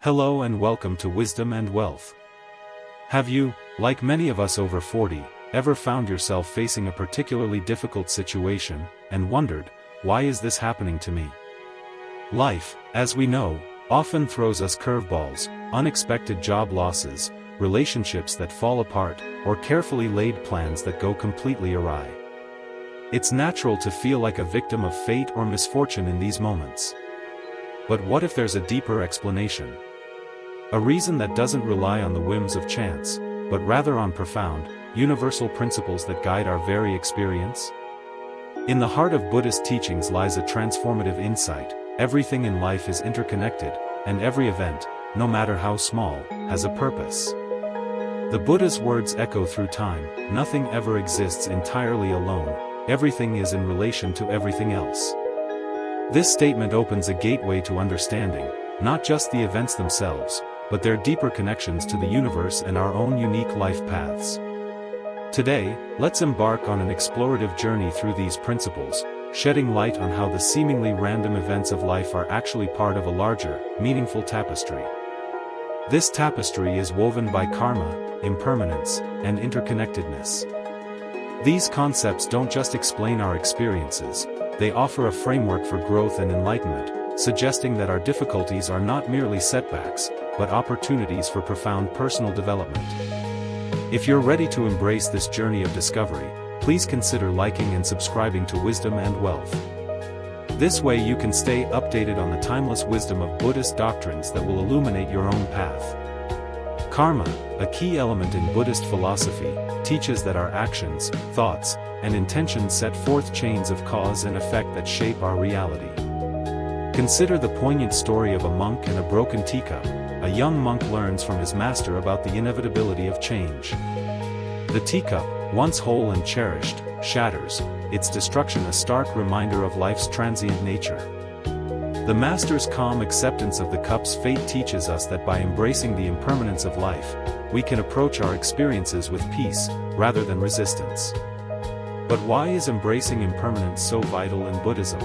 Hello and welcome to Wisdom and Wealth. Have you, like many of us over 40, ever found yourself facing a particularly difficult situation, and wondered, why is this happening to me? Life, as we know, often throws us curveballs, unexpected job losses, relationships that fall apart, or carefully laid plans that go completely awry. It's natural to feel like a victim of fate or misfortune in these moments. But what if there's a deeper explanation? A reason that doesn't rely on the whims of chance, but rather on profound, universal principles that guide our very experience? In the heart of Buddhist teachings lies a transformative insight: everything in life is interconnected, and every event, no matter how small, has a purpose. The Buddha's words echo through time: nothing ever exists entirely alone, everything is in relation to everything else. This statement opens a gateway to understanding, not just the events themselves, but their deeper connections to the universe and our own unique life paths. Today, let's embark on an explorative journey through these principles, shedding light on how the seemingly random events of life are actually part of a larger, meaningful tapestry. This tapestry is woven by karma, impermanence, and interconnectedness. These concepts don't just explain our experiences, they offer a framework for growth and enlightenment, suggesting that our difficulties are not merely setbacks, but opportunities for profound personal development. If you're ready to embrace this journey of discovery, please consider liking and subscribing to Wisdom and Wealth. This way you can stay updated on the timeless wisdom of Buddhist doctrines that will illuminate your own path. Karma, a key element in Buddhist philosophy, teaches that our actions, thoughts, and intentions set forth chains of cause and effect that shape our reality. Consider the poignant story of a monk and a broken teacup. A young monk learns from his master about the inevitability of change. The teacup, once whole and cherished, shatters, its destruction a stark reminder of life's transient nature. The master's calm acceptance of the cup's fate teaches us that by embracing the impermanence of life, we can approach our experiences with peace, rather than resistance. But why is embracing impermanence so vital in Buddhism?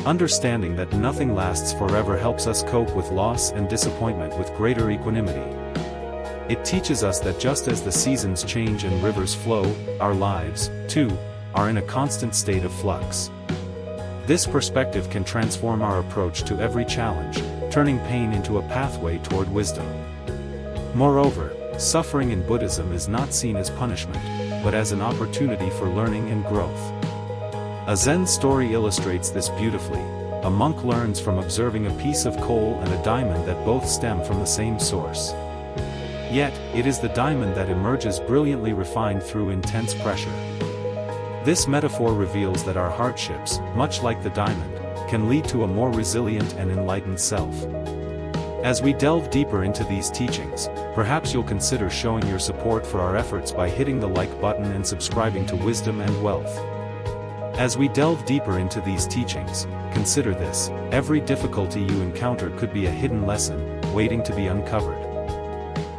Understanding that nothing lasts forever helps us cope with loss and disappointment with greater equanimity. It teaches us that just as the seasons change and rivers flow, our lives, too, are in a constant state of flux. This perspective can transform our approach to every challenge, turning pain into a pathway toward wisdom. Moreover, suffering in Buddhism is not seen as punishment, but as an opportunity for learning and growth. A Zen story illustrates this beautifully. A monk learns from observing a piece of coal and a diamond that both stem from the same source. Yet, it is the diamond that emerges brilliantly refined through intense pressure. This metaphor reveals that our hardships, much like the diamond, can lead to a more resilient and enlightened self. As we delve deeper into these teachings, perhaps you'll consider showing your support for our efforts by hitting the like button and subscribing to Wisdom and Wealth. As we delve deeper into these teachings, consider this: every difficulty you encounter could be a hidden lesson, waiting to be uncovered.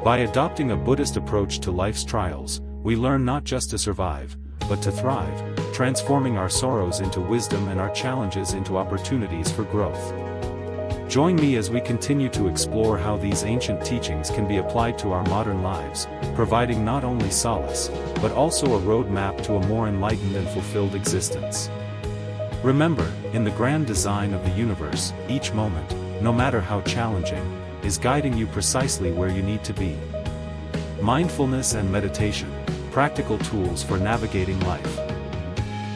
By adopting a Buddhist approach to life's trials, we learn not just to survive, but to thrive, transforming our sorrows into wisdom and our challenges into opportunities for growth. Join me as we continue to explore how these ancient teachings can be applied to our modern lives, providing not only solace, but also a roadmap to a more enlightened and fulfilled existence. Remember, in the grand design of the universe, each moment, no matter how challenging, is guiding you precisely where you need to be. Mindfulness and meditation, practical tools for navigating life.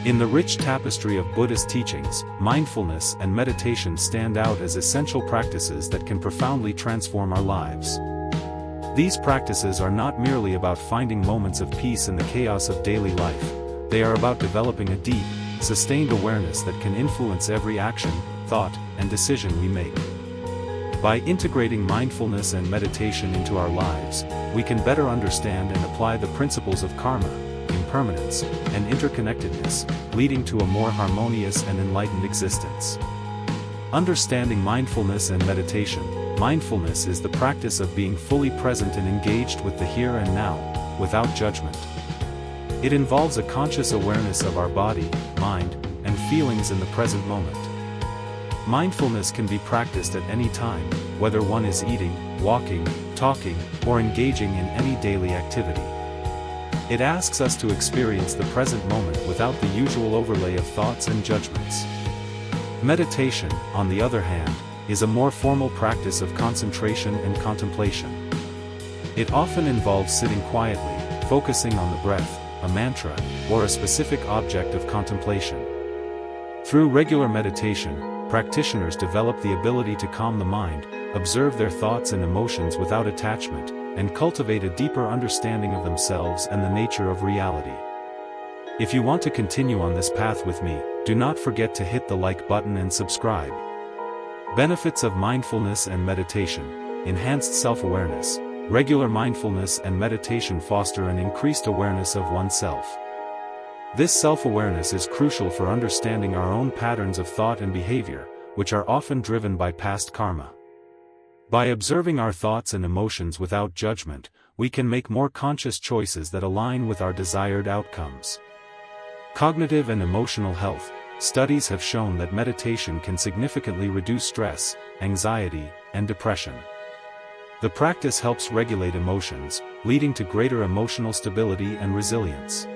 In the rich tapestry of Buddhist teachings, mindfulness and meditation stand out as essential practices that can profoundly transform our lives. These practices are not merely about finding moments of peace in the chaos of daily life, they are about developing a deep, sustained awareness that can influence every action, thought, and decision we make. By integrating mindfulness and meditation into our lives, we can better understand and apply the principles of karma, impermanence, and interconnectedness, leading to a more harmonious and enlightened existence. Understanding mindfulness and meditation. Mindfulness is the practice of being fully present and engaged with the here and now, without judgment. It involves a conscious awareness of our body, mind, and feelings in the present moment. Mindfulness can be practiced at any time, whether one is eating, walking, talking, or engaging in any daily activity. It asks us to experience the present moment without the usual overlay of thoughts and judgments. Meditation, on the other hand, is a more formal practice of concentration and contemplation. It often involves sitting quietly, focusing on the breath, a mantra, or a specific object of contemplation. Through regular meditation, practitioners develop the ability to calm the mind, observe their thoughts and emotions without attachment, and cultivate a deeper understanding of themselves and the nature of reality. If you want to continue on this path with me, do not forget to hit the like button and subscribe. Benefits of mindfulness and meditation: enhanced self-awareness. Regular mindfulness and meditation foster an increased awareness of oneself. This self-awareness is crucial for understanding our own patterns of thought and behavior, which are often driven by past karma. By observing our thoughts and emotions without judgment, we can make more conscious choices that align with our desired outcomes. Cognitive and emotional health. Studies have shown that meditation can significantly reduce stress, anxiety, and depression. The practice helps regulate emotions, leading to greater emotional stability and resilience.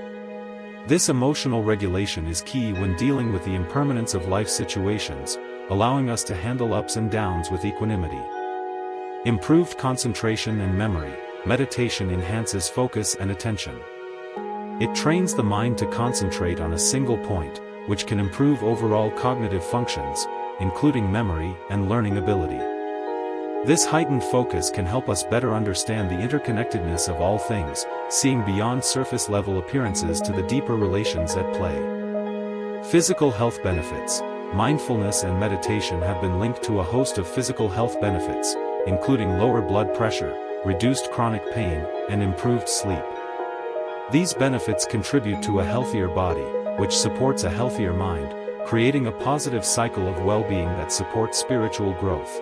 This emotional regulation is key when dealing with the impermanence of life situations, allowing us to handle ups and downs with equanimity. Improved concentration and memory. Meditation enhances focus and attention. It trains the mind to concentrate on a single point, which can improve overall cognitive functions, including memory and learning ability. This heightened focus can help us better understand the interconnectedness of all things, seeing beyond surface-level appearances to the deeper relations at play. Physical health benefits. Mindfulness and meditation have been linked to a host of physical health benefits, including lower blood pressure, reduced chronic pain, and improved sleep. These benefits contribute to a healthier body, which supports a healthier mind, creating a positive cycle of well-being that supports spiritual growth.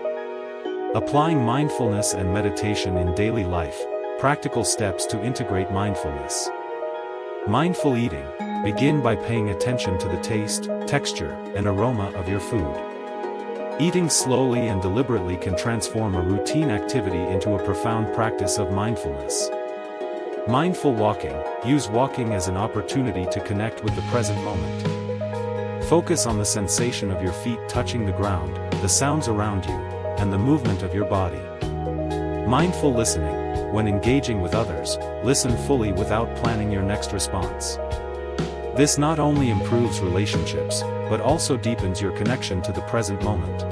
Applying mindfulness and meditation in daily life. Practical steps to integrate mindfulness. Mindful eating. Begin by paying attention to the taste, texture, and aroma of your food. Eating slowly and deliberately can transform a routine activity into a profound practice of mindfulness. Mindful walking. Use walking as an opportunity to connect with the present moment. Focus on the sensation of your feet touching the ground, the sounds around you, and the movement of your body. Mindful listening. When engaging with others, listen fully without planning your next response. This not only improves relationships, but also deepens your connection to the present moment.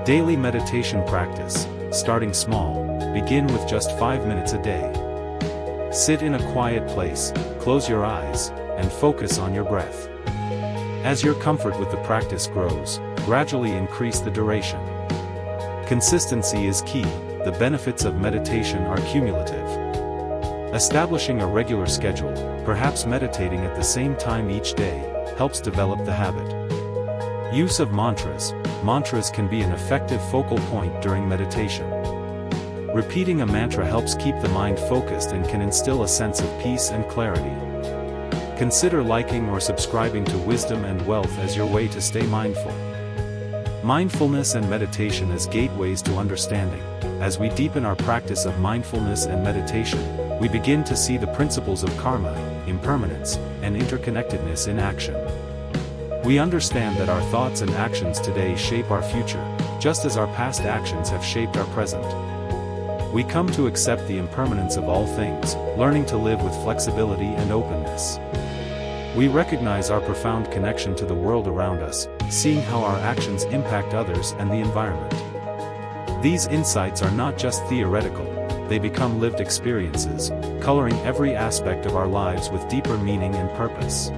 Daily meditation practice. Starting small, begin with just 5 minutes a day. Sit in a quiet place, close your eyes, and focus on your breath. As your comfort with the practice grows, gradually increase the duration. Consistency is key. The benefits of meditation are cumulative. Establishing a regular schedule, perhaps meditating at the same time each day, helps develop the habit. Use of mantras. Mantras can be an effective focal point during meditation. Repeating a mantra helps keep the mind focused and can instill a sense of peace and clarity. Consider liking or subscribing to Wisdom and Wealth as your way to stay mindful. Mindfulness and meditation as gateways to understanding. As we deepen our practice of mindfulness and meditation, we begin to see the principles of karma, impermanence, and interconnectedness in action. We understand that our thoughts and actions today shape our future, just as our past actions have shaped our present. We come to accept the impermanence of all things, learning to live with flexibility and openness. We recognize our profound connection to the world around us, seeing how our actions impact others and the environment. These insights are not just theoretical, they become lived experiences, coloring every aspect of our lives with deeper meaning and purpose.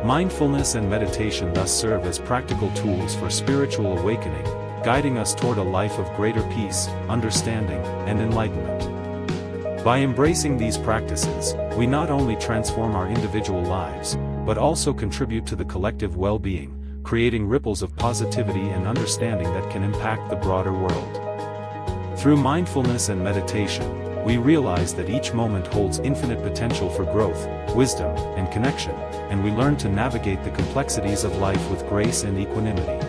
Mindfulness and meditation thus serve as practical tools for spiritual awakening, guiding us toward a life of greater peace, understanding, and enlightenment. By embracing these practices, we not only transform our individual lives, but also contribute to the collective well-being, creating ripples of positivity and understanding that can impact the broader world. Through mindfulness and meditation, we realize that each moment holds infinite potential for growth, wisdom, and connection, and we learn to navigate the complexities of life with grace and equanimity.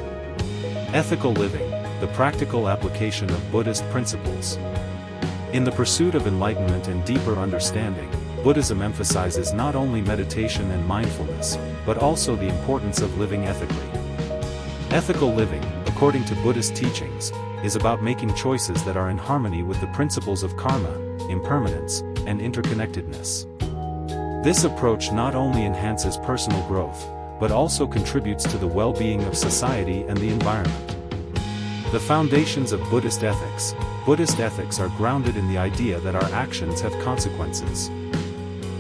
Ethical living, the practical application of Buddhist principles. In the pursuit of enlightenment and deeper understanding, Buddhism emphasizes not only meditation and mindfulness, but also the importance of living ethically. Ethical living, according to Buddhist teachings, is about making choices that are in harmony with the principles of karma, impermanence, and interconnectedness. This approach not only enhances personal growth, but also contributes to the well-being of society and the environment. The foundations of Buddhist ethics. Buddhist ethics are grounded in the idea that our actions have consequences.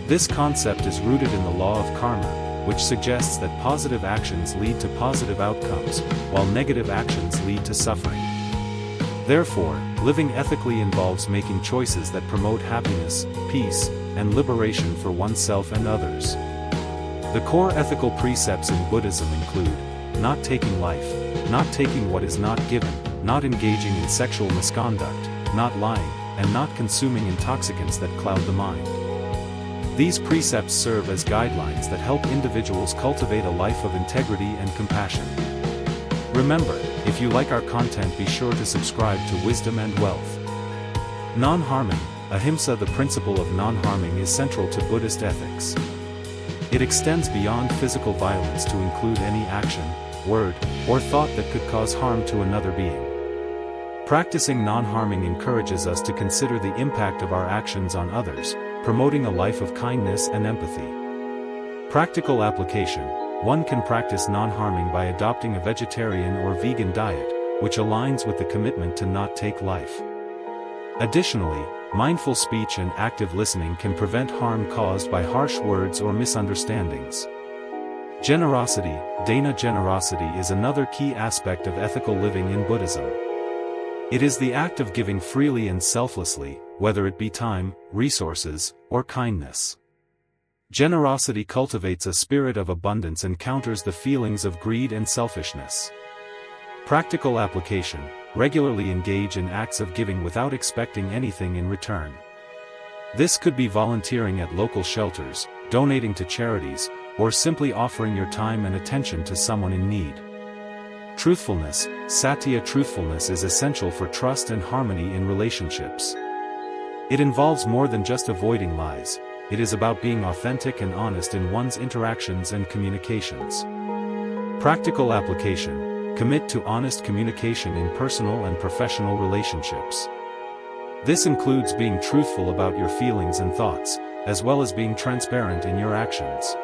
This concept is rooted in the law of karma, which suggests that positive actions lead to positive outcomes, while negative actions lead to suffering. Therefore, living ethically involves making choices that promote happiness, peace, and liberation for oneself and others. The core ethical precepts in Buddhism include not taking life, not taking what is not given, not engaging in sexual misconduct, not lying, and not consuming intoxicants that cloud the mind. These precepts serve as guidelines that help individuals cultivate a life of integrity and compassion. Remember, if you like our content, be sure to subscribe to Wisdom and Wealth. Non-harming, ahimsa. The principle of non-harming is central to Buddhist ethics. It extends beyond physical violence to include any action, word, or thought that could cause harm to another being. Practicing non-harming encourages us to consider the impact of our actions on others, promoting a life of kindness and empathy. Practical application. One can practice non-harming by adopting a vegetarian or vegan diet, which aligns with the commitment to not take life. Additionally, mindful speech and active listening can prevent harm caused by harsh words or misunderstandings. Generosity. Generosity is another key aspect of ethical living in Buddhism. It is the act of giving freely and selflessly, whether it be time, resources, or kindness. Generosity cultivates a spirit of abundance and counters the feelings of greed and selfishness. Practical application. Regularly engage in acts of giving without expecting anything in return. This could be volunteering at local shelters, donating to charities, or simply offering your time and attention to someone in need. Truthfulness. Satya. Truthfulness is essential for trust and harmony in relationships. It involves more than just avoiding lies. It is about being authentic and honest in one's interactions and communications. Practical application. Commit to honest communication in personal and professional relationships. This includes being truthful about your feelings and thoughts, as well as being transparent in your actions.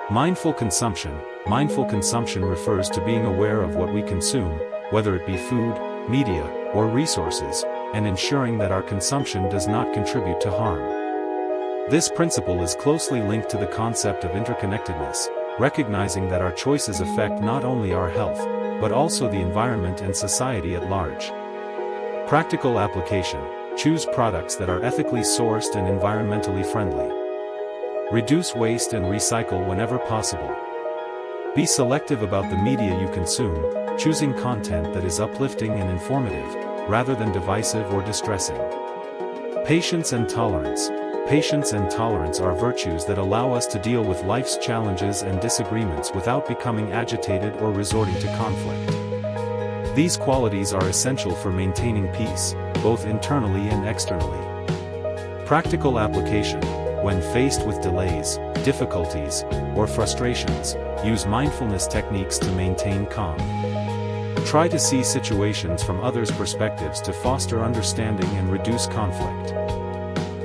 Mindful consumption. Mindful consumption refers to being aware of what we consume, whether it be food, media, or resources, and ensuring that our consumption does not contribute to harm. This principle is closely linked to the concept of interconnectedness, recognizing that our choices affect not only our health, but also the environment and society at large. Practical application. Choose products that are ethically sourced and environmentally friendly. Reduce waste and recycle whenever possible. Be selective about the media you consume, choosing content that is uplifting and informative, rather than divisive or distressing. Patience and tolerance. Patience and tolerance are virtues that allow us to deal with life's challenges and disagreements without becoming agitated or resorting to conflict. These qualities are essential for maintaining peace, both internally and externally. Practical application. When faced with delays, difficulties, or frustrations, use mindfulness techniques to maintain calm. Try to see situations from others' perspectives to foster understanding and reduce conflict.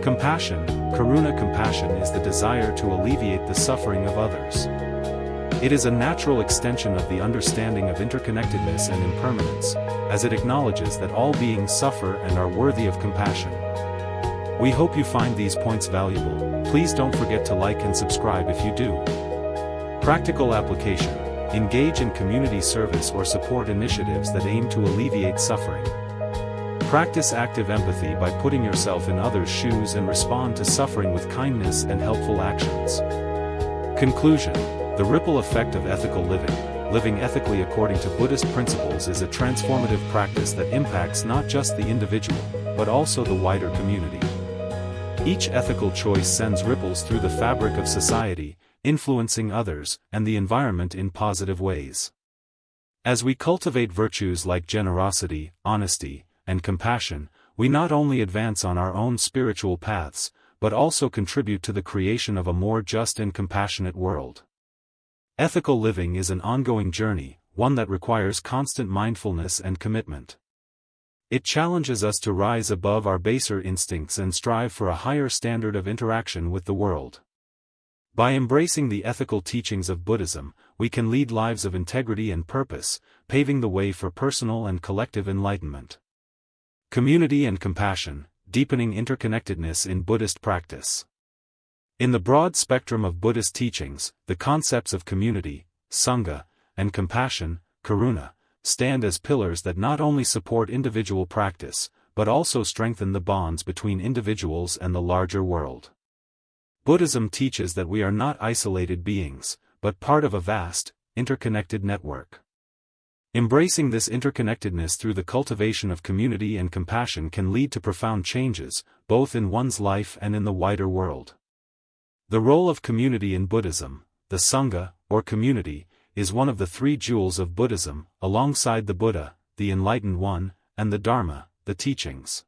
Compassion. Karuna. Compassion is the desire to alleviate the suffering of others. It is a natural extension of the understanding of interconnectedness and impermanence, as it acknowledges that all beings suffer and are worthy of compassion. We hope you find these points valuable. Please don't forget to like and subscribe if you do. Practical application. Engage in community service or support initiatives that aim to alleviate suffering. Practice active empathy by putting yourself in others' shoes and respond to suffering with kindness and helpful actions. Conclusion. The ripple effect of ethical living. Living ethically according to Buddhist principles is a transformative practice that impacts not just the individual, but also the wider community. Each ethical choice sends ripples through the fabric of society, influencing others and the environment in positive ways. As we cultivate virtues like generosity, honesty, and compassion, we not only advance on our own spiritual paths, but also contribute to the creation of a more just and compassionate world. Ethical living is an ongoing journey, one that requires constant mindfulness and commitment. It challenges us to rise above our baser instincts and strive for a higher standard of interaction with the world. By embracing the ethical teachings of Buddhism, we can lead lives of integrity and purpose, paving the way for personal and collective enlightenment. Community and compassion, deepening interconnectedness in Buddhist practice. In the broad spectrum of Buddhist teachings, the concepts of community, sangha, and compassion, karuna, stand as pillars that not only support individual practice, but also strengthen the bonds between individuals and the larger world. Buddhism teaches that we are not isolated beings, but part of a vast, interconnected network. Embracing this interconnectedness through the cultivation of community and compassion can lead to profound changes, both in one's life and in the wider world. The role of community in Buddhism, the sangha, or community, is one of the three jewels of Buddhism, alongside the Buddha, the Enlightened One, and the Dharma, the teachings.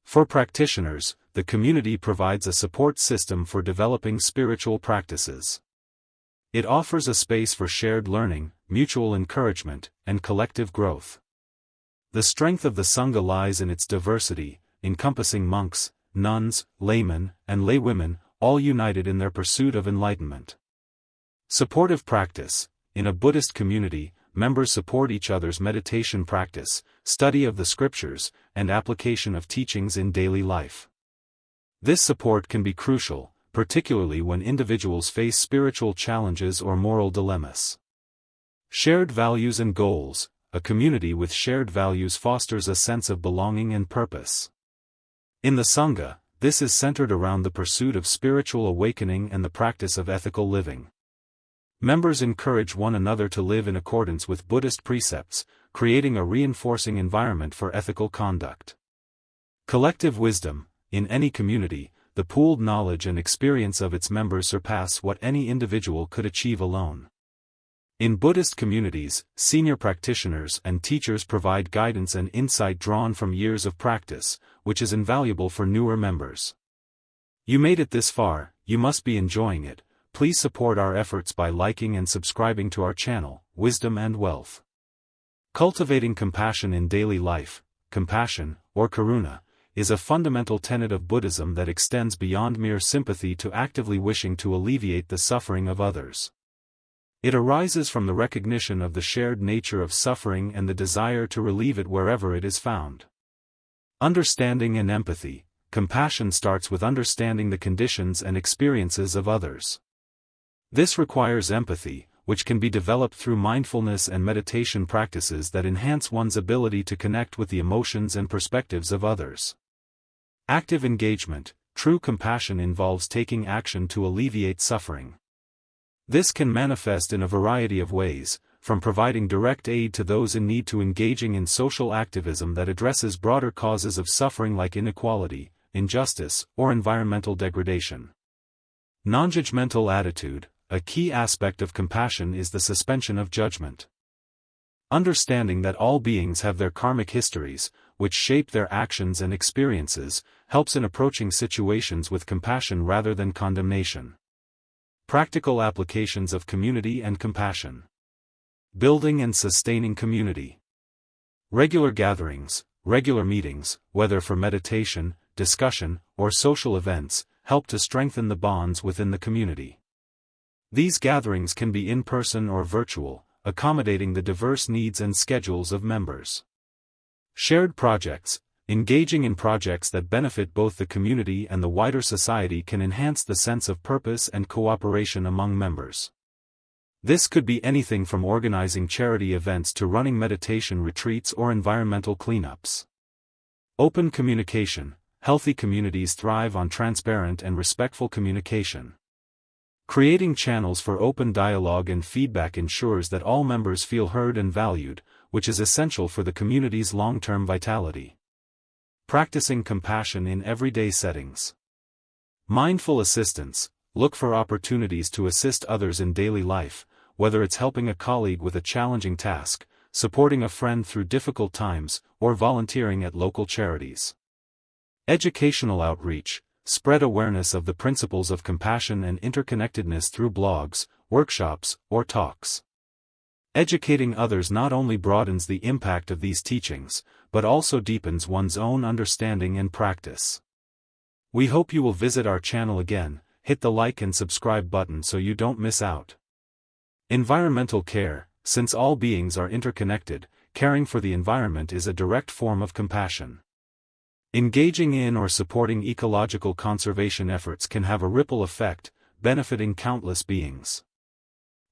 For practitioners, the community provides a support system for developing spiritual practices. It offers a space for shared learning, mutual encouragement, and collective growth. The strength of the sangha lies in its diversity, encompassing monks, nuns, laymen, and laywomen, all united in their pursuit of enlightenment. Supportive practice. In a Buddhist community, members support each other's meditation practice, study of the scriptures, and application of teachings in daily life. This support can be crucial, particularly when individuals face spiritual challenges or moral dilemmas. Shared values and goals. A community with shared values fosters a sense of belonging and purpose. In the sangha, this is centered around the pursuit of spiritual awakening and the practice of ethical living. Members encourage one another to live in accordance with Buddhist precepts, creating a reinforcing environment for ethical conduct. Collective wisdom. In any community, the pooled knowledge and experience of its members surpass what any individual could achieve alone. In Buddhist communities, senior practitioners and teachers provide guidance and insight drawn from years of practice, which is invaluable for newer members. You made it this far, you must be enjoying it. Please support our efforts by liking and subscribing to our channel, Wisdom and Wealth. Cultivating compassion in daily life, compassion, or karuna, is a fundamental tenet of Buddhism that extends beyond mere sympathy to actively wishing to alleviate the suffering of others. It arises from the recognition of the shared nature of suffering and the desire to relieve it wherever it is found. Understanding and empathy. Compassion starts with understanding the conditions and experiences of others. This requires empathy, which can be developed through mindfulness and meditation practices that enhance one's ability to connect with the emotions and perspectives of others. Active engagement. True compassion involves taking action to alleviate suffering. This can manifest in a variety of ways, from providing direct aid to those in need to engaging in social activism that addresses broader causes of suffering like inequality, injustice, or environmental degradation. Non-judgmental attitude. A key aspect of compassion is the suspension of judgment. Understanding that all beings have their karmic histories, which shape their actions and experiences, helps in approaching situations with compassion rather than condemnation. Practical applications of community and compassion. Building and sustaining community. Regular gatherings, regular meetings, whether for meditation, discussion, or social events, help to strengthen the bonds within the community. These gatherings can be in-person or virtual, accommodating the diverse needs and schedules of members. Shared projects. Engaging in projects that benefit both the community and the wider society can enhance the sense of purpose and cooperation among members. This could be anything from organizing charity events to running meditation retreats or environmental cleanups. Open communication. Healthy communities thrive on transparent and respectful communication. Creating channels for open dialogue and feedback ensures that all members feel heard and valued, which is essential for the community's long-term vitality. Practicing compassion in everyday settings. Mindful assistance. Look for opportunities to assist others in daily life, whether it's helping a colleague with a challenging task, supporting a friend through difficult times, or volunteering at local charities. Educational outreach: spread awareness of the principles of compassion and interconnectedness through blogs, workshops, or talks. Educating others not only broadens the impact of these teachings, but also deepens one's own understanding and practice. We hope you will visit our channel again. Hit the like and subscribe button so you don't miss out. Environmental care: since all beings are interconnected, caring for the environment is a direct form of compassion. Engaging in or supporting ecological conservation efforts can have a ripple effect, benefiting countless beings.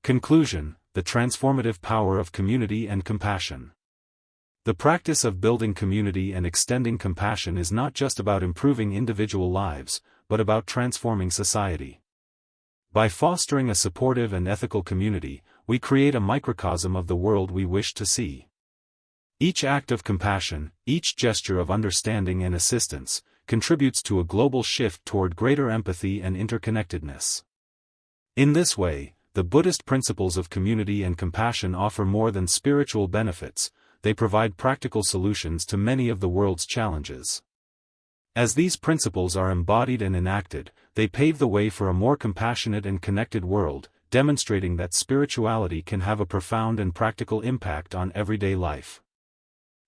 Conclusion: the transformative power of community and compassion. The practice of building community and extending compassion is not just about improving individual lives, but about transforming society. By fostering a supportive and ethical community, we create a microcosm of the world we wish to see. Each act of compassion, each gesture of understanding and assistance, contributes to a global shift toward greater empathy and interconnectedness. In this way, the Buddhist principles of community and compassion offer more than spiritual benefits, they provide practical solutions to many of the world's challenges. As these principles are embodied and enacted, they pave the way for a more compassionate and connected world, demonstrating that spirituality can have a profound and practical impact on everyday life.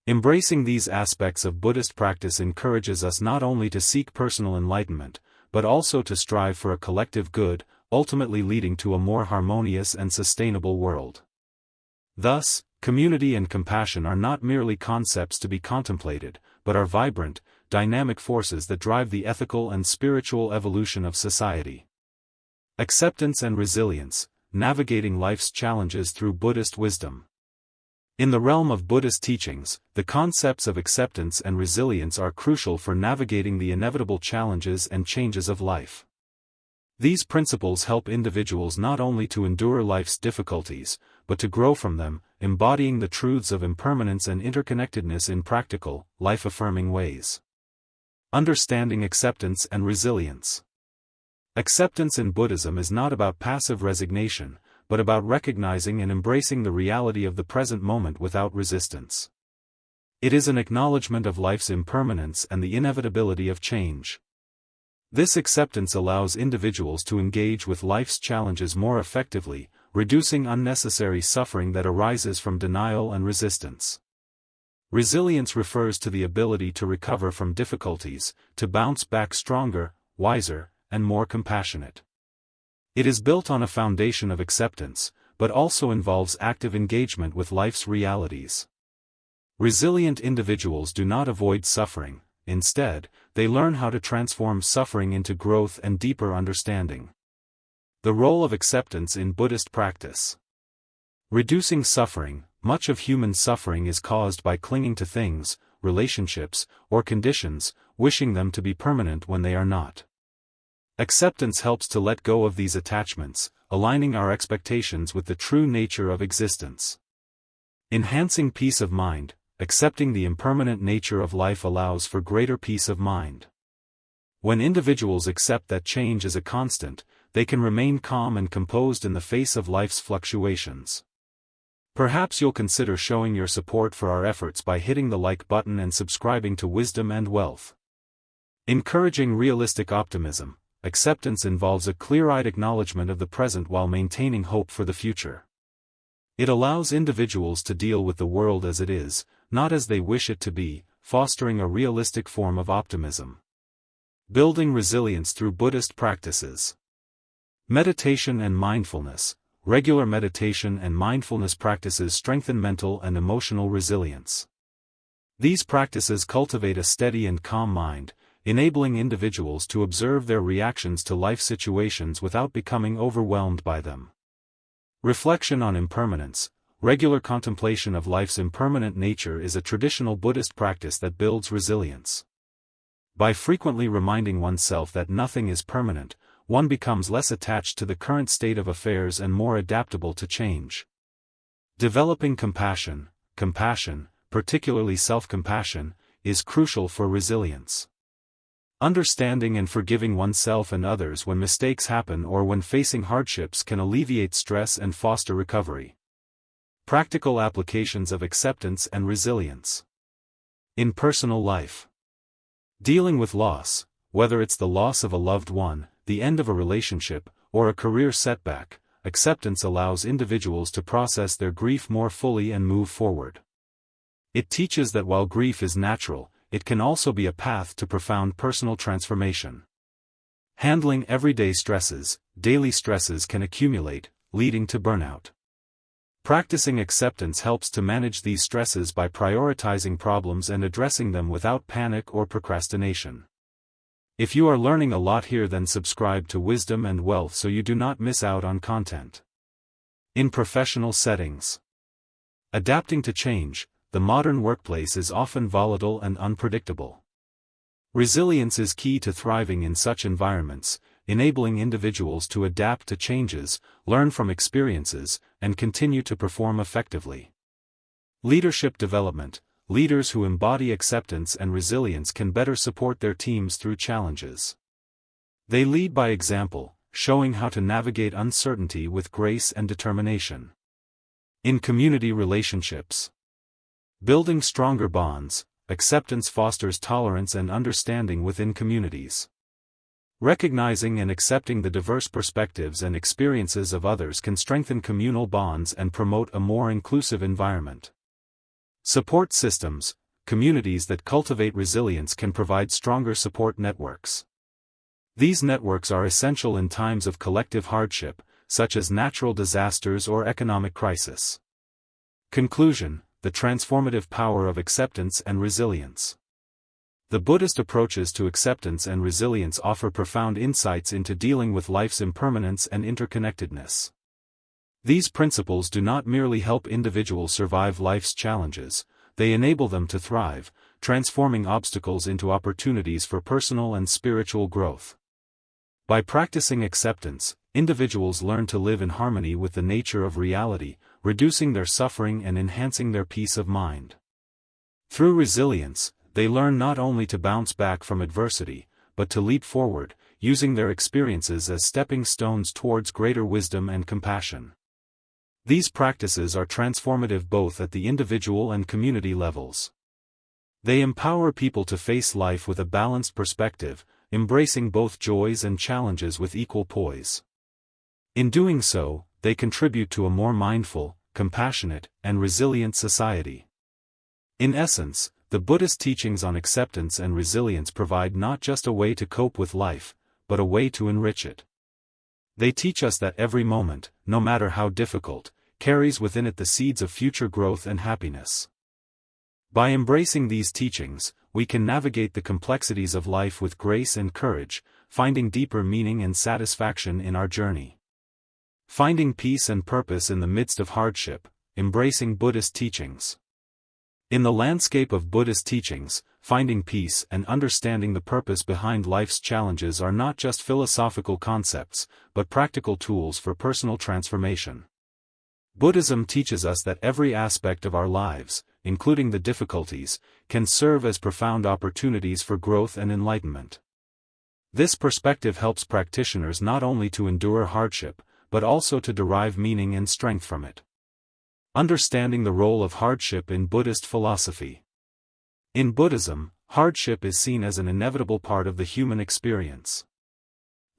Embracing these aspects of Buddhist practice encourages us not only to seek personal enlightenment, but also to strive for a collective good, ultimately leading to a more harmonious and sustainable world. Thus, community and compassion are not merely concepts to be contemplated, but are vibrant, dynamic forces that drive the ethical and spiritual evolution of society. Acceptance and resilience: navigating life's challenges through Buddhist wisdom. In the realm of Buddhist teachings, the concepts of acceptance and resilience are crucial for navigating the inevitable challenges and changes of life. These principles help individuals not only to endure life's difficulties, but to grow from them, embodying the truths of impermanence and interconnectedness in practical, life-affirming ways. Understanding acceptance and resilience. Acceptance in Buddhism is not about passive resignation, but about recognizing and embracing the reality of the present moment without resistance. It is an acknowledgement of life's impermanence and the inevitability of change. This acceptance allows individuals to engage with life's challenges more effectively, reducing unnecessary suffering that arises from denial and resistance. Resilience refers to the ability to recover from difficulties, to bounce back stronger, wiser, and more compassionate. It is built on a foundation of acceptance, but also involves active engagement with life's realities. Resilient individuals do not avoid suffering, instead, they learn how to transform suffering into growth and deeper understanding. The role of acceptance in Buddhist practice. Reducing suffering: much of human suffering is caused by clinging to things, relationships, or conditions, wishing them to be permanent when they are not. Acceptance helps to let go of these attachments, aligning our expectations with the true nature of existence. Enhancing peace of mind: accepting the impermanent nature of life allows for greater peace of mind. When individuals accept that change is a constant, they can remain calm and composed in the face of life's fluctuations. Perhaps you'll consider showing your support for our efforts by hitting the like button and subscribing to Wisdom and Wealth. Encouraging realistic optimism: acceptance involves a clear-eyed acknowledgement of the present while maintaining hope for the future. It allows individuals to deal with the world as it is, not as they wish it to be, fostering a realistic form of optimism. Building resilience through Buddhist practices. Meditation and mindfulness: regular meditation and mindfulness practices strengthen mental and emotional resilience. These practices cultivate a steady and calm mind, enabling individuals to observe their reactions to life situations without becoming overwhelmed by them. Reflection on impermanence: regular contemplation of life's impermanent nature is a traditional Buddhist practice that builds resilience. By frequently reminding oneself that nothing is permanent, one becomes less attached to the current state of affairs and more adaptable to change. Developing compassion: compassion, particularly self-compassion, is crucial for resilience. Understanding and forgiving oneself and others when mistakes happen or when facing hardships can alleviate stress and foster recovery. Practical applications of acceptance and resilience. In personal life. Dealing with loss, whether it's the loss of a loved one, the end of a relationship, or a career setback, acceptance allows individuals to process their grief more fully and move forward. It teaches that while grief is natural, it can also be a path to profound personal transformation. Handling everyday stresses, daily stresses can accumulate, leading to burnout. Practicing acceptance helps to manage these stresses by prioritizing problems and addressing them without panic or procrastination. If you are learning a lot here, then subscribe to Wisdom and Wealth so you do not miss out on content. In professional settings. Adapting to change, the modern workplace is often volatile and unpredictable. Resilience is key to thriving in such environments, enabling individuals to adapt to changes, learn from experiences, and continue to perform effectively. Leadership development. Leaders who embody acceptance and resilience can better support their teams through challenges. They lead by example, showing how to navigate uncertainty with grace and determination. In community relationships. Building stronger bonds, acceptance fosters tolerance and understanding within communities. Recognizing and accepting the diverse perspectives and experiences of others can strengthen communal bonds and promote a more inclusive environment. Support systems. Communities that cultivate resilience can provide stronger support networks. These networks are essential in times of collective hardship, such as natural disasters or economic crisis. Conclusion. The transformative power of acceptance and resilience. The Buddhist approaches to acceptance and resilience offer profound insights into dealing with life's impermanence and interconnectedness. These principles do not merely help individuals survive life's challenges, they enable them to thrive, transforming obstacles into opportunities for personal and spiritual growth. By practicing acceptance, individuals learn to live in harmony with the nature of reality, reducing their suffering and enhancing their peace of mind. Through resilience, they learn not only to bounce back from adversity, but to leap forward, using their experiences as stepping stones towards greater wisdom and compassion. These practices are transformative both at the individual and community levels. They empower people to face life with a balanced perspective, embracing both joys and challenges with equal poise. In doing so, they contribute to a more mindful, compassionate, and resilient society. In essence, the Buddhist teachings on acceptance and resilience provide not just a way to cope with life, but a way to enrich it. They teach us that every moment, no matter how difficult, carries within it the seeds of future growth and happiness. By embracing these teachings, we can navigate the complexities of life with grace and courage, finding deeper meaning and satisfaction in our journey. Finding peace and purpose in the midst of hardship, embracing Buddhist teachings. In the landscape of Buddhist teachings, finding peace and understanding the purpose behind life's challenges are not just philosophical concepts, but practical tools for personal transformation. Buddhism teaches us that every aspect of our lives, including the difficulties, can serve as profound opportunities for growth and enlightenment. This perspective helps practitioners not only to endure hardship, but also to derive meaning and strength from it. Understanding the role of hardship in Buddhist philosophy. In Buddhism, hardship is seen as an inevitable part of the human experience.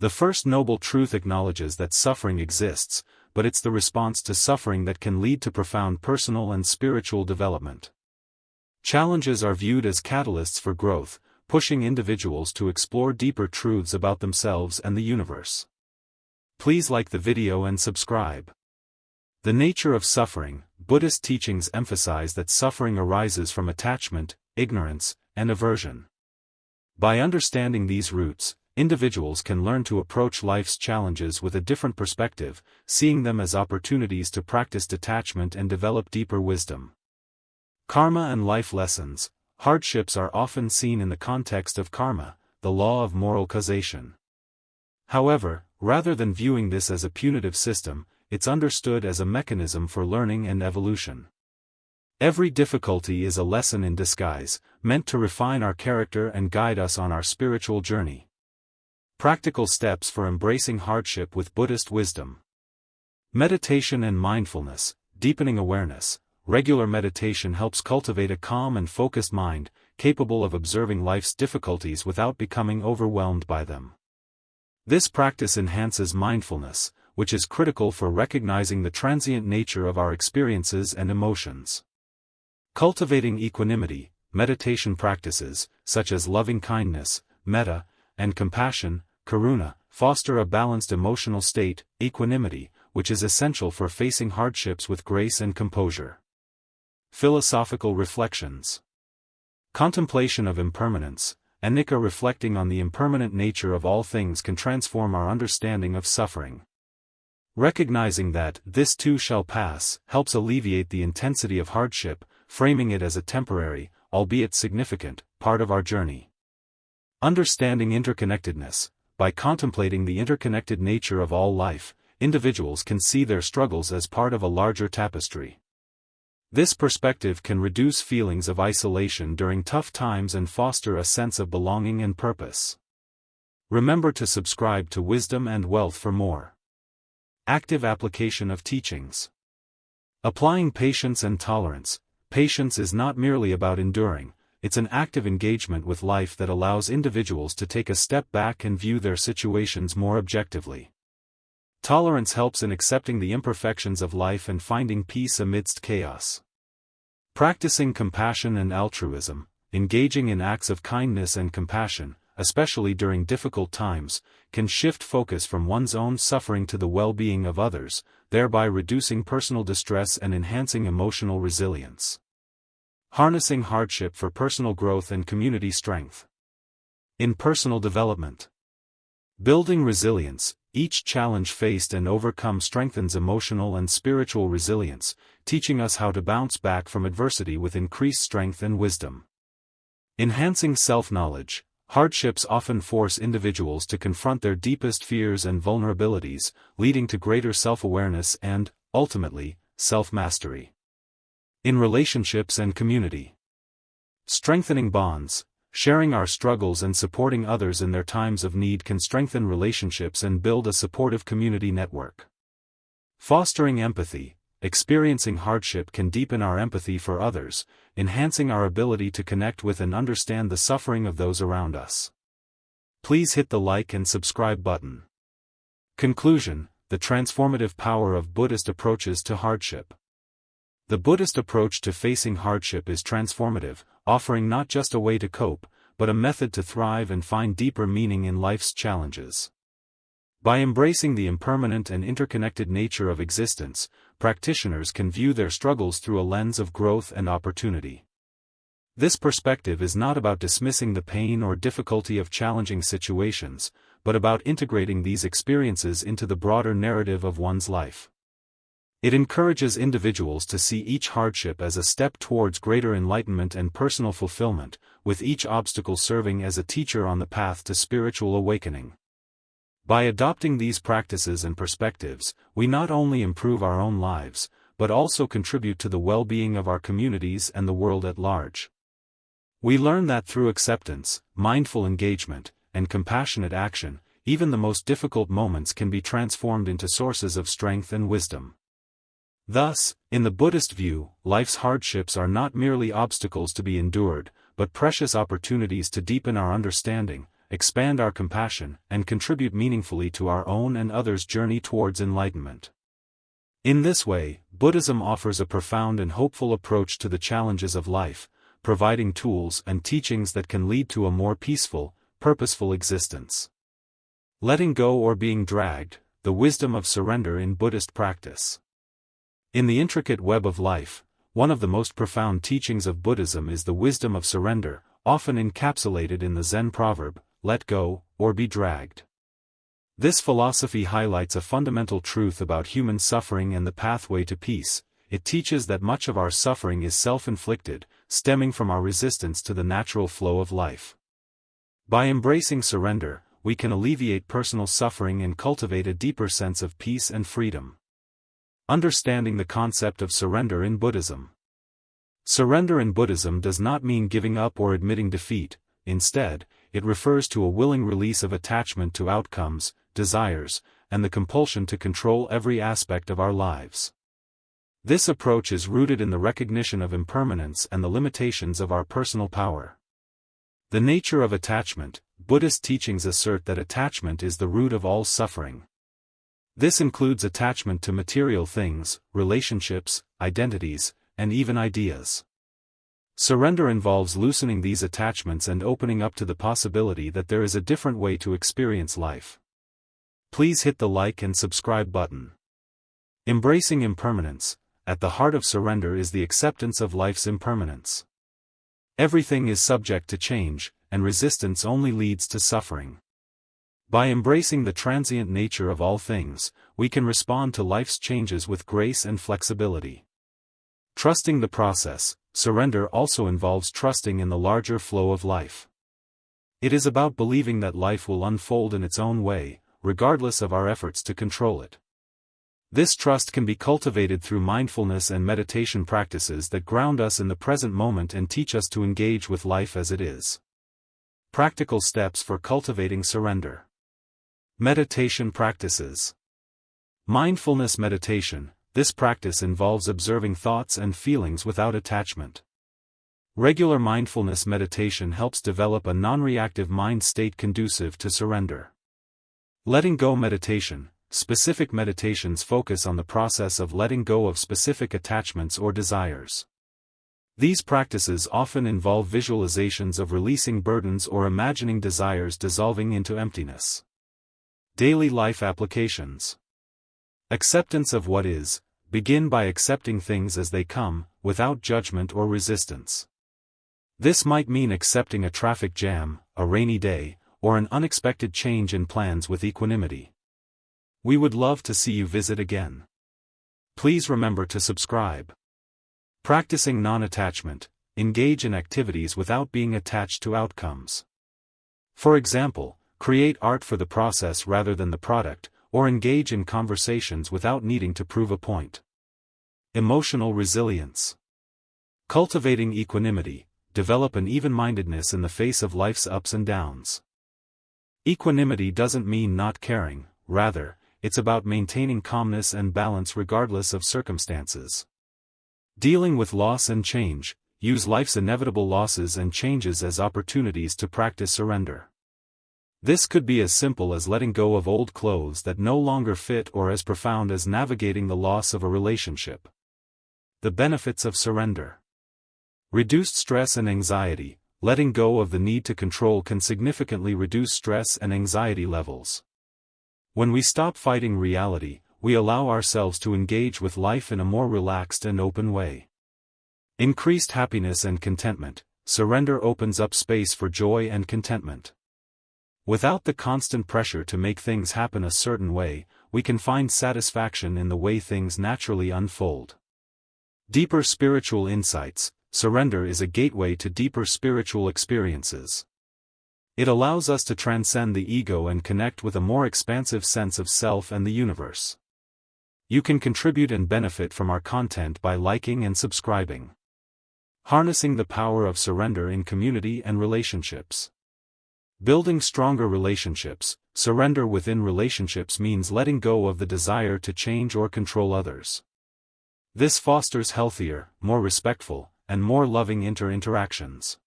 The First Noble Truth acknowledges that suffering exists, but it's the response to suffering that can lead to profound personal and spiritual development. Challenges are viewed as catalysts for growth, pushing individuals to explore deeper truths about themselves and the universe. Please like the video and subscribe. The nature of suffering. Buddhist teachings emphasize that suffering arises from attachment, ignorance, and aversion. By understanding these roots, individuals can learn to approach life's challenges with a different perspective, seeing them as opportunities to practice detachment and develop deeper wisdom. Karma and life lessons. Hardships are often seen in the context of karma, the law of moral causation. However, rather than viewing this as a punitive system, it's understood as a mechanism for learning and evolution. Every difficulty is a lesson in disguise, meant to refine our character and guide us on our spiritual journey. Practical steps for embracing hardship with Buddhist wisdom. Meditation and mindfulness, deepening awareness. Regular meditation helps cultivate a calm and focused mind, capable of observing life's difficulties without becoming overwhelmed by them. This practice enhances mindfulness, which is critical for recognizing the transient nature of our experiences and emotions. Cultivating equanimity. Meditation practices, such as loving-kindness, metta, and compassion, karuna, foster a balanced emotional state, equanimity, which is essential for facing hardships with grace and composure. Philosophical reflections. Contemplation of impermanence. Anicca, reflecting on the impermanent nature of all things, can transform our understanding of suffering. Recognizing that "this too shall pass" helps alleviate the intensity of hardship, framing it as a temporary, albeit significant, part of our journey. Understanding interconnectedness. By contemplating the interconnected nature of all life, individuals can see their struggles as part of a larger tapestry. This perspective can reduce feelings of isolation during tough times and foster a sense of belonging and purpose. Remember to subscribe to Wisdom and Wealth for more active application of teachings. Applying patience and tolerance. Patience is not merely about enduring, it's an active engagement with life that allows individuals to take a step back and view their situations more objectively. Tolerance helps in accepting the imperfections of life and finding peace amidst chaos. Practicing compassion and altruism. Engaging in acts of kindness and compassion, especially during difficult times, can shift focus from one's own suffering to the well-being of others, thereby reducing personal distress and enhancing emotional resilience. Harnessing hardship for personal growth and community strength. In personal development. Building resilience. Each challenge faced and overcome strengthens emotional and spiritual resilience, teaching us how to bounce back from adversity with increased strength and wisdom. Enhancing self-knowledge. Hardships often force individuals to confront their deepest fears and vulnerabilities, leading to greater self-awareness and, ultimately, self-mastery. In relationships and community. Strengthening bonds. Sharing our struggles and supporting others in their times of need can strengthen relationships and build a supportive community network. Fostering empathy. Experiencing hardship can deepen our empathy for others, enhancing our ability to connect with and understand the suffering of those around us. Please hit the like and subscribe button. Conclusion: the transformative power of Buddhist approaches to hardship. The Buddhist approach to facing hardship is transformative, offering not just a way to cope, but a method to thrive and find deeper meaning in life's challenges. By embracing the impermanent and interconnected nature of existence, practitioners can view their struggles through a lens of growth and opportunity. This perspective is not about dismissing the pain or difficulty of challenging situations, but about integrating these experiences into the broader narrative of one's life. It encourages individuals to see each hardship as a step towards greater enlightenment and personal fulfillment, with each obstacle serving as a teacher on the path to spiritual awakening. By adopting these practices and perspectives, we not only improve our own lives, but also contribute to the well-being of our communities and the world at large. We learn that through acceptance, mindful engagement, and compassionate action, even the most difficult moments can be transformed into sources of strength and wisdom. Thus, in the Buddhist view, life's hardships are not merely obstacles to be endured, but precious opportunities to deepen our understanding, expand our compassion, and contribute meaningfully to our own and others' journey towards enlightenment. In this way, Buddhism offers a profound and hopeful approach to the challenges of life, providing tools and teachings that can lead to a more peaceful, purposeful existence. Letting go or being dragged, the wisdom of surrender in Buddhist practice. In the intricate web of life, one of the most profound teachings of Buddhism is the wisdom of surrender, often encapsulated in the Zen proverb, "Let go, or be dragged." This philosophy highlights a fundamental truth about human suffering and the pathway to peace. It teaches that much of our suffering is self-inflicted, stemming from our resistance to the natural flow of life. By embracing surrender, we can alleviate personal suffering and cultivate a deeper sense of peace and freedom. Understanding the concept of surrender in Buddhism. Surrender in Buddhism does not mean giving up or admitting defeat. Instead, it refers to a willing release of attachment to outcomes, desires, and the compulsion to control every aspect of our lives. This approach is rooted in the recognition of impermanence and the limitations of our personal power. The nature of attachment. Buddhist teachings assert that attachment is the root of all suffering. This includes attachment to material things, relationships, identities, and even ideas. Surrender involves loosening these attachments and opening up to the possibility that there is a different way to experience life. Please hit the like and subscribe button. Embracing impermanence. At the heart of surrender is the acceptance of life's impermanence. Everything is subject to change, and resistance only leads to suffering. By embracing the transient nature of all things, we can respond to life's changes with grace and flexibility. Trusting the process. Surrender also involves trusting in the larger flow of life. It is about believing that life will unfold in its own way, regardless of our efforts to control it. This trust can be cultivated through mindfulness and meditation practices that ground us in the present moment and teach us to engage with life as it is. Practical steps for cultivating surrender. Meditation practices. Mindfulness meditation. This practice involves observing thoughts and feelings without attachment. Regular mindfulness meditation helps develop a non-reactive mind state conducive to surrender. Letting go meditation. Specific meditations focus on the process of letting go of specific attachments or desires. These practices often involve visualizations of releasing burdens or imagining desires dissolving into emptiness. Daily life applications. Acceptance of what is. Begin by accepting things as they come, without judgment or resistance. This might mean accepting a traffic jam, a rainy day, or an unexpected change in plans with equanimity. We would love to see you visit again. Please remember to subscribe. Practicing non-attachment. Engage in activities without being attached to outcomes. For example, create art for the process rather than the product, or engage in conversations without needing to prove a point. Emotional resilience. Cultivating equanimity. Develop an even-mindedness in the face of life's ups and downs. Equanimity doesn't mean not caring, rather, it's about maintaining calmness and balance regardless of circumstances. Dealing with loss and change. Use life's inevitable losses and changes as opportunities to practice surrender. This could be as simple as letting go of old clothes that no longer fit or as profound as navigating the loss of a relationship. The benefits of surrender. Reduced stress and anxiety. Letting go of the need to control can significantly reduce stress and anxiety levels. When we stop fighting reality, we allow ourselves to engage with life in a more relaxed and open way. Increased happiness and contentment. Surrender opens up space for joy and contentment. Without the constant pressure to make things happen a certain way, we can find satisfaction in the way things naturally unfold. Deeper spiritual insights. Surrender is a gateway to deeper spiritual experiences. It allows us to transcend the ego and connect with a more expansive sense of self and the universe. You can contribute and benefit from our content by liking and subscribing. Harnessing the power of surrender in community and relationships. Building stronger relationships. Surrender within relationships means letting go of the desire to change or control others. This fosters healthier, more respectful, and more loving interactions.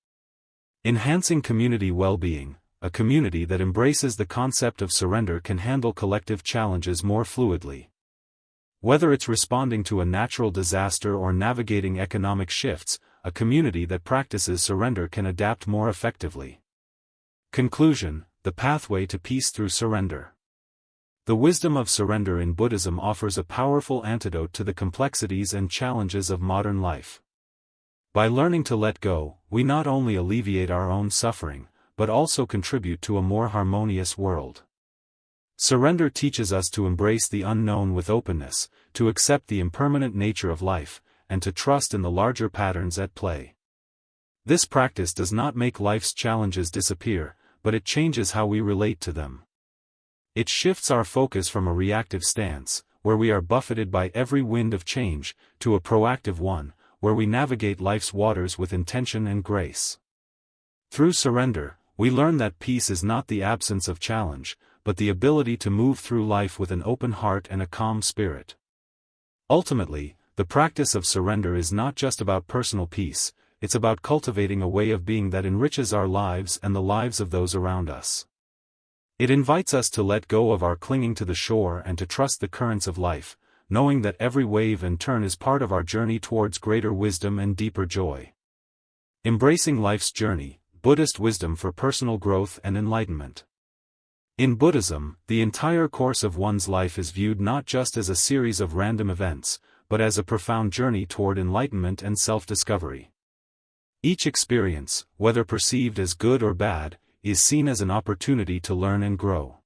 Enhancing community well-being. A community that embraces the concept of surrender can handle collective challenges more fluidly. Whether it's responding to a natural disaster or navigating economic shifts, a community that practices surrender can adapt more effectively. Conclusion: the pathway to peace through surrender. The wisdom of surrender in Buddhism offers a powerful antidote to the complexities and challenges of modern life. By learning to let go, we not only alleviate our own suffering, but also contribute to a more harmonious world. Surrender teaches us to embrace the unknown with openness, to accept the impermanent nature of life, and to trust in the larger patterns at play. This practice does not make life's challenges disappear, but it changes how we relate to them. It shifts our focus from a reactive stance, where we are buffeted by every wind of change, to a proactive one, where we navigate life's waters with intention and grace. Through surrender, we learn that peace is not the absence of challenge, but the ability to move through life with an open heart and a calm spirit. Ultimately, the practice of surrender is not just about personal peace, it's about cultivating a way of being that enriches our lives and the lives of those around us. It invites us to let go of our clinging to the shore and to trust the currents of life, knowing that every wave and turn is part of our journey towards greater wisdom and deeper joy. Embracing life's journey, Buddhist wisdom for personal growth and enlightenment. In Buddhism, the entire course of one's life is viewed not just as a series of random events, but as a profound journey toward enlightenment and self-discovery. Each experience, whether perceived as good or bad, is seen as an opportunity to learn and grow.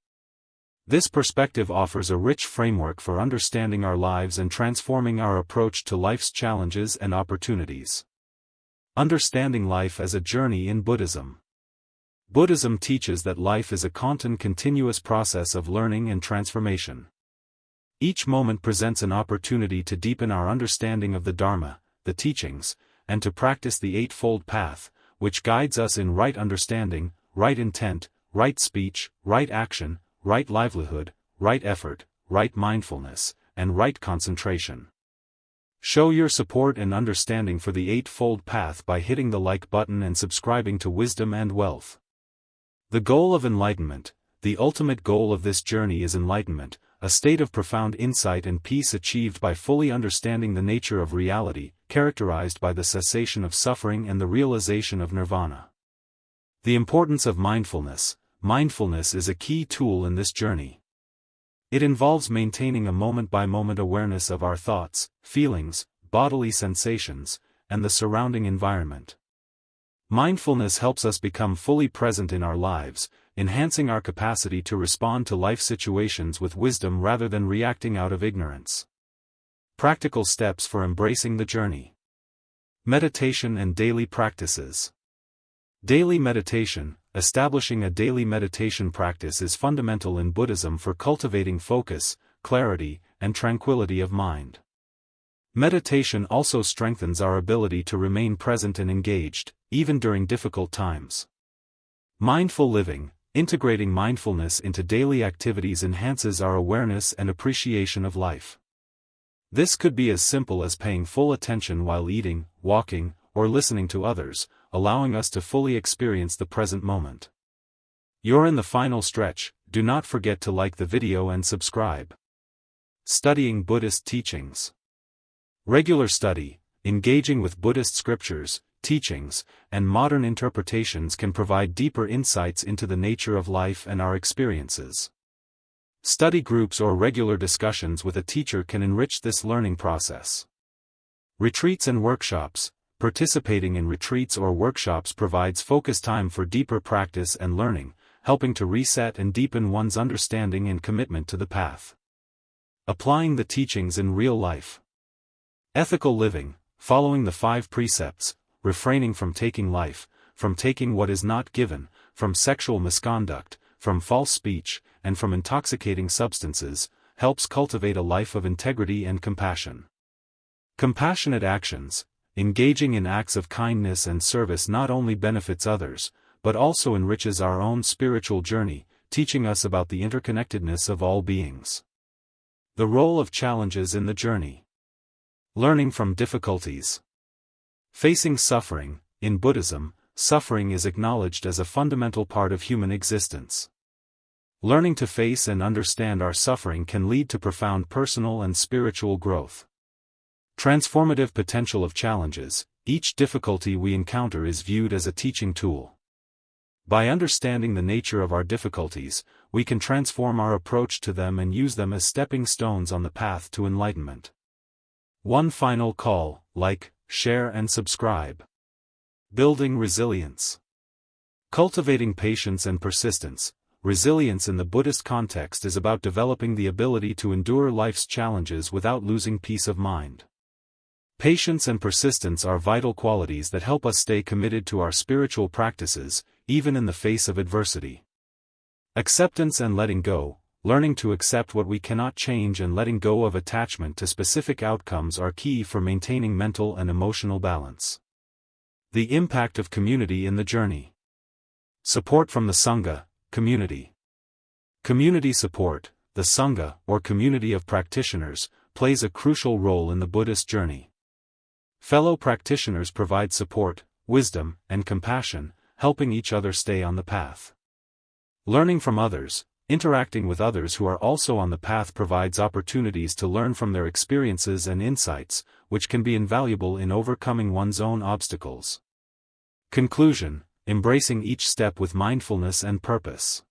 This perspective offers a rich framework for understanding our lives and transforming our approach to life's challenges and opportunities. Understanding life as a journey in Buddhism. Buddhism teaches that life is a constant continuous process of learning and transformation. Each moment presents an opportunity to deepen our understanding of the Dharma, the teachings, and to practice the Eightfold Path, which guides us in right understanding, right intent, right speech, right action, right livelihood, right effort, right mindfulness, and right concentration. Show your support and understanding for the Eightfold Path by hitting the like button and subscribing to Wisdom and Wealth. The goal of enlightenment. The ultimate goal of this journey is enlightenment, a state of profound insight and peace achieved by fully understanding the nature of reality, characterized by the cessation of suffering and the realization of nirvana. The importance of mindfulness. Mindfulness is a key tool in this journey. It involves maintaining a moment-by-moment awareness of our thoughts, feelings, bodily sensations, and the surrounding environment. Mindfulness helps us become fully present in our lives, enhancing our capacity to respond to life situations with wisdom rather than reacting out of ignorance. Practical steps for embracing the journey. Meditation and daily practices. Daily meditation. Establishing a daily meditation practice is fundamental in Buddhism for cultivating focus, clarity, and tranquility of mind. Meditation also strengthens our ability to remain present and engaged, even during difficult times. Mindful living. Integrating mindfulness into daily activities enhances our awareness and appreciation of life. This could be as simple as paying full attention while eating, walking, or listening to others, allowing us to fully experience the present moment. You're in the final stretch. Do not forget to like the video and subscribe. Studying Buddhist teachings. Regular study, engaging with Buddhist scriptures, teachings, and modern interpretations can provide deeper insights into the nature of life and our experiences. Study groups or regular discussions with a teacher can enrich this learning process. Retreats and workshops. Participating in retreats or workshops provides focus time for deeper practice and learning, helping to reset and deepen one's understanding and commitment to the path. Applying the teachings in real life. Ethical living, following the 5 precepts, refraining from taking life, from taking what is not given, from sexual misconduct, from false speech, and from intoxicating substances, helps cultivate a life of integrity and compassion. Compassionate actions. Engaging in acts of kindness and service not only benefits others, but also enriches our own spiritual journey, teaching us about the interconnectedness of all beings. The role of challenges in the journey. Learning from difficulties. Facing suffering. In Buddhism, suffering is acknowledged as a fundamental part of human existence. Learning to face and understand our suffering can lead to profound personal and spiritual growth. Transformative potential of challenges. Each difficulty we encounter is viewed as a teaching tool. By understanding the nature of our difficulties, we can transform our approach to them and use them as stepping stones on the path to enlightenment. One final call: like, share and subscribe. Building resilience. Cultivating patience and persistence. Resilience in the Buddhist context is about developing the ability to endure life's challenges without losing peace of mind. Patience and persistence are vital qualities that help us stay committed to our spiritual practices, even in the face of adversity. Acceptance and letting go. learning to accept what we cannot change and letting go of attachment to specific outcomes are key for maintaining mental and emotional balance. The impact of community in the journey. Support from the Sangha, community. Community support, the Sangha, or community of practitioners, plays a crucial role in the Buddhist journey. Fellow practitioners provide support, wisdom, and compassion, helping each other stay on the path. Learning from others, interacting with others who are also on the path provides opportunities to learn from their experiences and insights, which can be invaluable in overcoming one's own obstacles. Conclusion: embracing each step with mindfulness and purpose.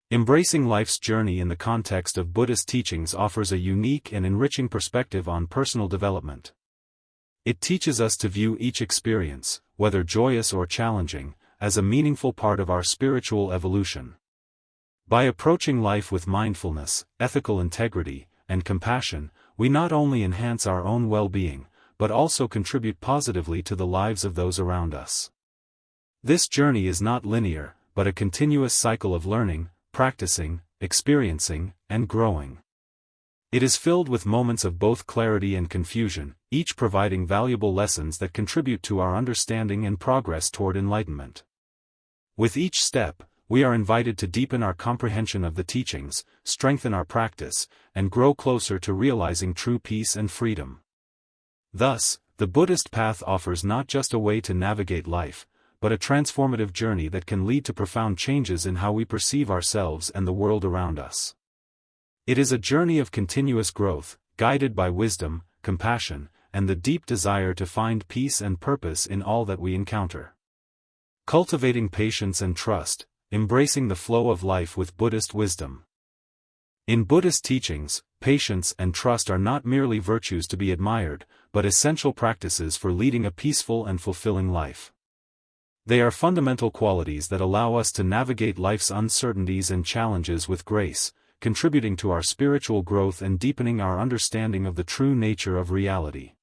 Embracing life's journey in the context of Buddhist teachings offers a unique and enriching perspective on personal development. It teaches us to view each experience, whether joyous or challenging, as a meaningful part of our spiritual evolution. By approaching life with mindfulness, ethical integrity, and compassion, we not only enhance our own well-being, but also contribute positively to the lives of those around us. This journey is not linear, but a continuous cycle of learning, practicing, experiencing, and growing. It is filled with moments of both clarity and confusion, each providing valuable lessons that contribute to our understanding and progress toward enlightenment. With each step, we are invited to deepen our comprehension of the teachings, strengthen our practice, and grow closer to realizing true peace and freedom. Thus, the Buddhist path offers not just a way to navigate life, but a transformative journey that can lead to profound changes in how we perceive ourselves and the world around us. It is a journey of continuous growth, guided by wisdom, compassion, and the deep desire to find peace and purpose in all that we encounter. Cultivating patience and trust, embracing the flow of life with Buddhist wisdom. In Buddhist teachings, patience and trust are not merely virtues to be admired, but essential practices for leading a peaceful and fulfilling life. They are fundamental qualities that allow us to navigate life's uncertainties and challenges with grace, contributing to our spiritual growth and deepening our understanding of the true nature of reality.